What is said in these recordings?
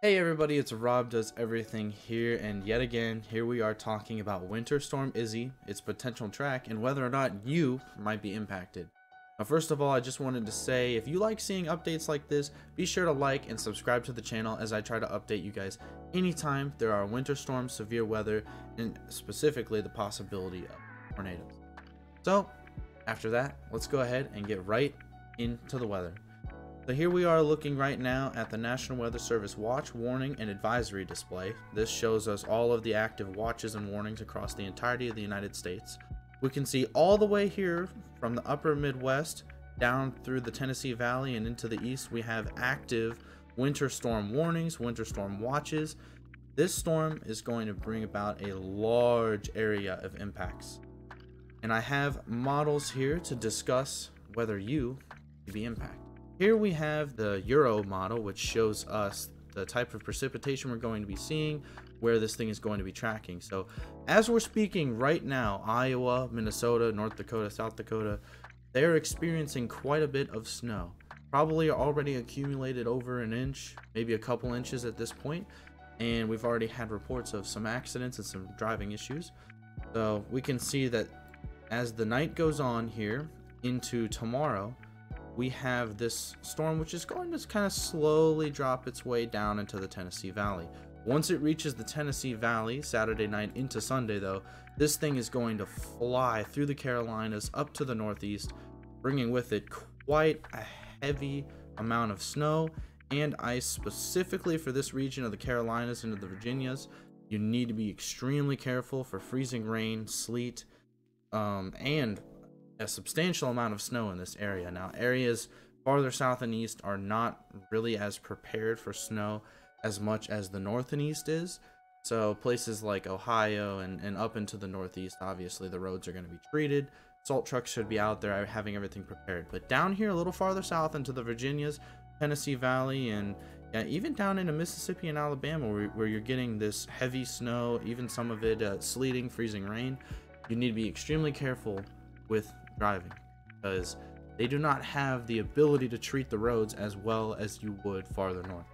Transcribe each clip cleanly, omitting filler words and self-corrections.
Hey everybody, it's Rob Does Everything here, and yet again, here we are talking about Winter Storm Izzy, its potential track, and whether or not you might be impacted. Now, first of all, I just wanted to say, if you like seeing updates like this, be sure to like and subscribe to the channel as I try to update you guys anytime there are winter storms, severe weather, and specifically the possibility of tornadoes. So, after that, let's go ahead and get right into the weather. So here we are looking right now at the National Weather Service watch, warning, and advisory display. This shows us all of the active watches and warnings across the entirety of the United States. We can see all the way here from the upper Midwest down through the Tennessee Valley and into the east, we have active winter storm warnings, winter storm watches. This storm is going to bring about a large area of impacts. And I have models here to discuss whether you may be impacted. Here we have the Euro model, which shows us the type of precipitation we're going to be seeing, where this thing is going to be tracking. So as we're speaking right now, Iowa, Minnesota, North Dakota, South Dakota, they're experiencing quite a bit of snow. Probably already accumulated over an inch, maybe a couple inches at this point. And we've already had reports of some accidents and some driving issues. So we can see that as the night goes on here into tomorrow, we have this storm which is going to kind of slowly drop its way down into the Tennessee Valley. Once it reaches the Tennessee Valley Saturday night into Sunday, though, this thing is going to fly through the Carolinas up to the northeast, bringing with it quite a heavy amount of snow and ice. Specifically for this region of the Carolinas into the Virginias, you need to be extremely careful for freezing rain, sleet, and a substantial amount of snow in this area. Now, areas farther south and east are not really as prepared for snow as much as the north and east is. So places like Ohio and up into the northeast, obviously the roads are going to be treated. Salt trucks should be out there having everything prepared. But down here a little farther south into the Virginias, Tennessee Valley, and even down into Mississippi and Alabama, where you're getting this heavy snow, even some of it sleeting, freezing rain, you need to be extremely careful with driving, because they do not have the ability to treat the roads as well as you would farther north.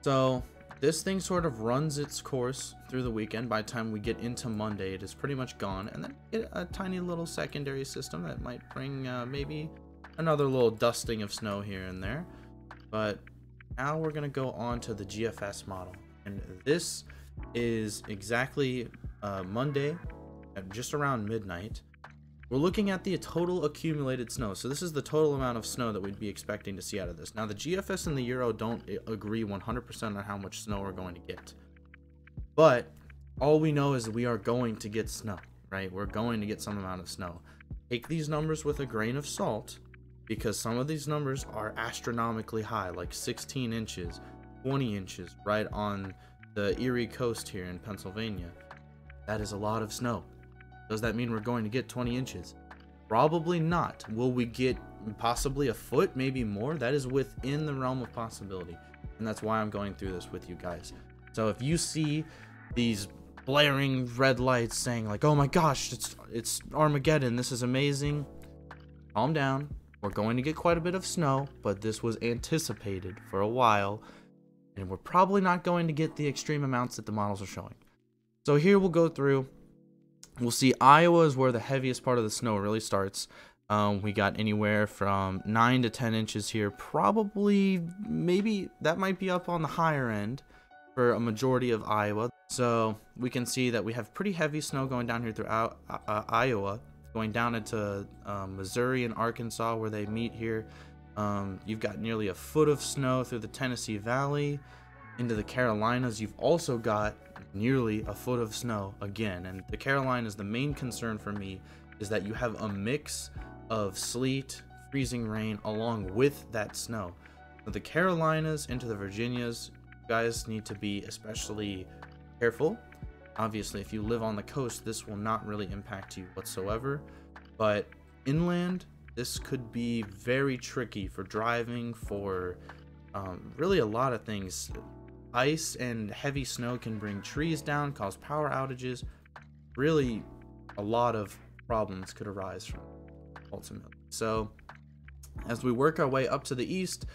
So this thing sort of runs its course through the weekend. By the time we get into Monday, it is pretty much gone, and then get a tiny little secondary system that might bring maybe another little dusting of snow here and there. But now we're going to go on to the GFS model, and this is exactly Monday at just around midnight. We're looking at the total accumulated snow. So this is the total amount of snow that we'd be expecting to see out of this. Now, the GFS and the Euro don't agree 100% on how much snow we're going to get. But all we know is that we are going to get snow, right? We're going to get some amount of snow. Take these numbers with a grain of salt, because some of these numbers are astronomically high, like 16 inches, 20 inches, right on the Erie coast here in Pennsylvania. That is a lot of snow. Does that mean we're going to get 20 inches? Probably not. Will we get possibly a foot, maybe more? That is within the realm of possibility. And that's why I'm going through this with you guys. So if you see these blaring red lights saying like, oh my gosh, it's Armageddon, this is amazing, calm down. We're going to get quite a bit of snow, but this was anticipated for a while, and we're probably not going to get the extreme amounts that the models are showing. So here we'll go through. We'll see Iowa is where the heaviest part of the snow really starts. We got anywhere from 9 to 10 inches here. Probably, maybe that might be up on the higher end for a majority of Iowa. So we can see that we have pretty heavy snow going down here throughout Iowa, going down into Missouri and Arkansas where they meet here. You've got nearly a foot of snow through the Tennessee Valley into the Carolinas. You've also got nearly a foot of snow again, and the Carolinas, the main concern for me is that you have a mix of sleet, freezing rain along with that snow. So the Carolinas into the Virginias, you guys need to be especially careful. Obviously, if you live on the coast, this will not really impact you whatsoever, but inland, this could be very tricky for driving, for really a lot of things. Ice and heavy snow can bring trees down, cause power outages. Really, a lot of problems could arise from ultimately. So, as we work our way up to the east,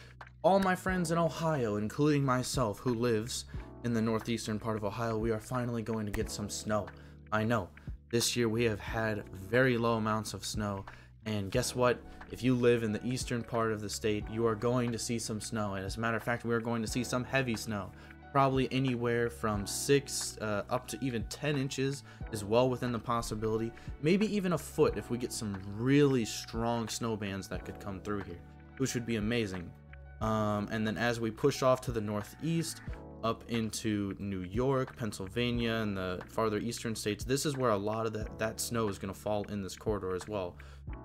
all my friends in Ohio, including myself, who lives in the northeastern part of Ohio, we are finally going to get some snow. I know, this year we have had very low amounts of snow, and guess what? If you live in the eastern part of the state, you are going to see some snow, and as a matter of fact, we are going to see some heavy snow. Probably anywhere from 6 up to even 10 inches is well within the possibility. Maybe even a foot if we get some really strong snow bands that could come through here, which would be amazing. And then as we push off to the northeast, up into New York, Pennsylvania, and the farther eastern states, this is where a lot of that snow is going to fall in this corridor as well.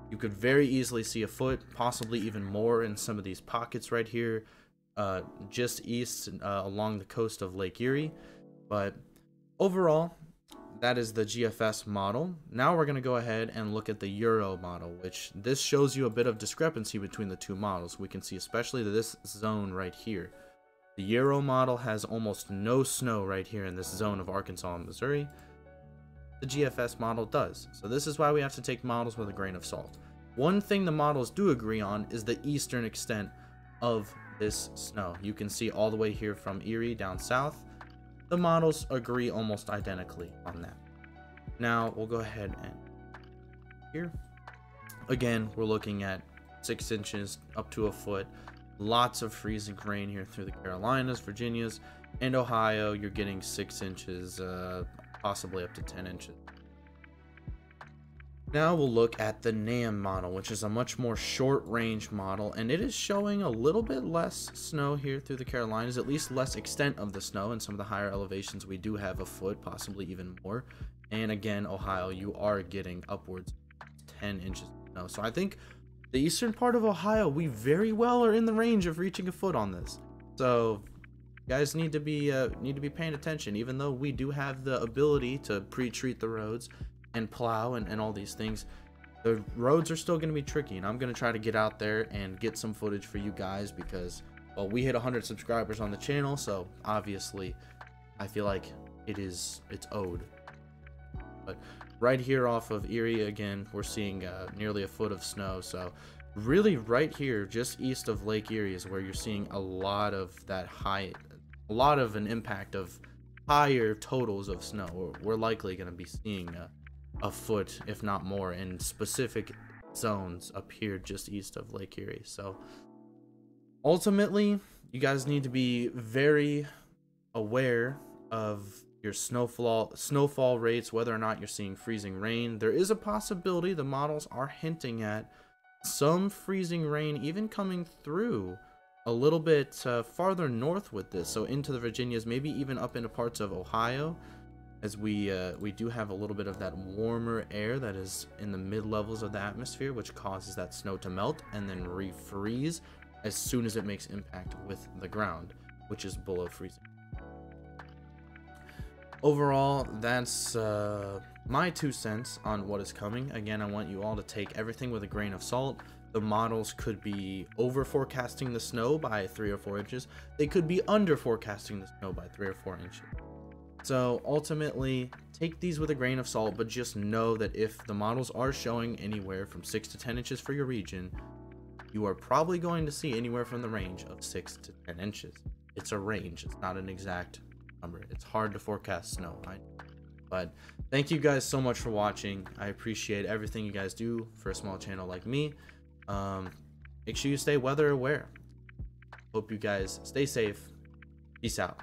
You could very easily see a foot, possibly even more in some of these pockets right here, just east along the coast of Lake Erie. But overall, that is the GFS model. Now we're going to go ahead and look at the Euro model, which this shows you a bit of discrepancy between the two models. We can see especially this zone right here. The Euro model has almost no snow right here in this zone of Arkansas and Missouri. The GFS model does. So this is why we have to take models with a grain of salt. One thing the models do agree on is the eastern extent of this snow. You can see all the way here from Erie down south. The models agree almost identically on that. Now we'll go ahead and here. Again, we're looking at 6 inches up to a foot. Lots of freezing rain here through the Carolinas, Virginias, and Ohio. You're getting 6 inches, possibly up to 10 inches. Now we'll look at the NAM model, which is a much more short range model, and it is showing a little bit less snow here through the Carolinas, at least less extent of the snow. In some of the higher elevations, we do have a foot, possibly even more. And again, Ohio, you are getting upwards of 10 inches of snow. So I think the eastern part of Ohio, we very well are in the range of reaching a foot on this. So you guys need to be paying attention, even though we do have the ability to pre-treat the roads and plow and all these things. The roads are still going to be tricky, and I'm going to try to get out there and get some footage for you guys because, well, we hit 100 subscribers on the channel, so obviously I feel like it's owed. But right here off of Erie, again, we're seeing nearly a foot of snow. So really right here, just east of Lake Erie, is where you're seeing a lot of an impact of higher totals of snow. We're likely going to be seeing a foot, if not more, in specific zones up here just east of Lake Erie. So ultimately, you guys need to be very aware of your snowfall rates, whether or not you're seeing freezing rain. There is a possibility the models are hinting at some freezing rain even coming through a little bit farther north with this, so into the Virginias, maybe even up into parts of Ohio, as we do have a little bit of that warmer air that is in the mid levels of the atmosphere, which causes that snow to melt and then refreeze as soon as it makes impact with the ground, which is below freezing. Overall, that's my 2 cents on what is coming. Again, I want you all to take everything with a grain of salt. The models could be over forecasting the snow by 3 or 4 inches. They could be under forecasting the snow by 3 or 4 inches. So ultimately, take these with a grain of salt, but just know that if the models are showing anywhere from 6 to 10 inches for your region, you are probably going to see anywhere from the range of 6 to 10 inches. It's a range, it's not an exact number. It's hard to forecast snow, but thank you guys so much for watching. I appreciate everything you guys do for a small channel like me. Make sure you stay weather aware. Hope you guys stay safe. Peace out.